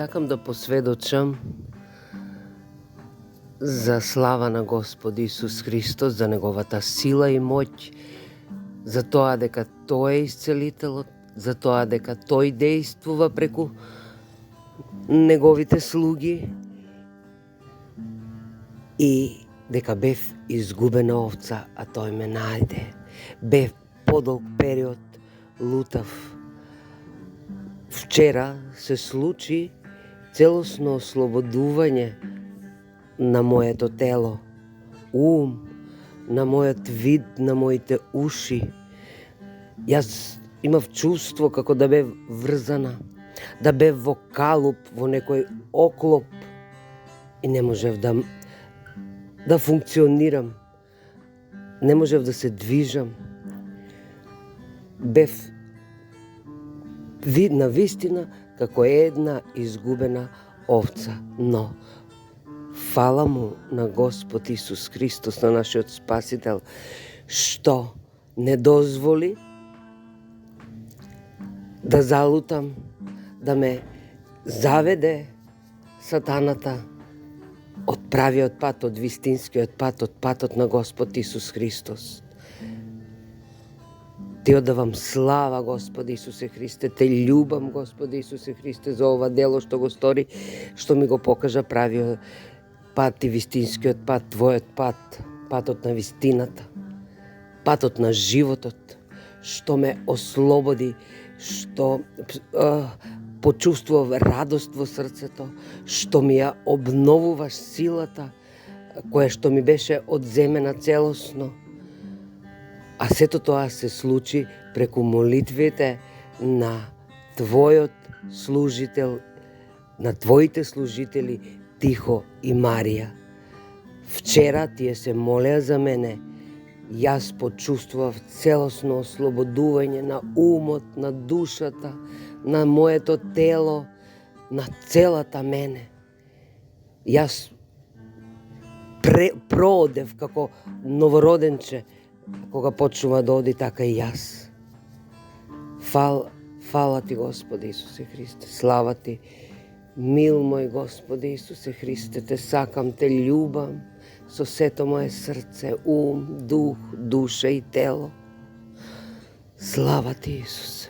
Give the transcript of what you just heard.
сакам да посведочам за слава на Господ Исус Христос, за Неговата сила и моќ, за тоа дека Тој е исцелителот, за тоа дека Тој действува преку Неговите слуги и дека бев изгубена овца, а Тој ме најде. Бев подолг период лутав. Вчера се случи целосно ослободување на моето тело, ум, на мојот вид, на моите уши. Јас имав чувство како да бев врзана, да бев во калуп, во некој оклоп и не можев да функционирам. Не можев да се движам. Бев видна вистина како една изгубена овца, но фала му на Господ Исус Христос, на нашиот Спасител, што не дозволи да залутам, да ме заведе сатаната од правиот пат, од вистинскиот пат, од патот на Господ Исус Христос. Ти одавам слава, Господи Исусе Христе, те љубам, Господи Исусе Христе, за ова дело што го стори, што ми го покажа правиот пат и вистинскиот пат, Твојот пат, патот на вистината, патот на животот, што ме ослободи, што почувствував радост во срцето, што ми ја обновуваш силата, која што ми беше одземена целосно. А сето тоа се случи преку молитвите на Твојот служител, на Твоите служители Тихо и Марија. Вчера тие се молеа за мене. Јас почувствував целосно ослободување на умот, на душата, на моето тело, на целата мене. Јас проодев како новороденче, кога почнува да оди, така и јас. Фала Ти, Господи Исусе Христе, слава Ти. Мил мој Господи Исусе Христе, Те сакам, Те љубам со сето моje срце, ум, дух, душа и тело. Слава Ти, Исусе.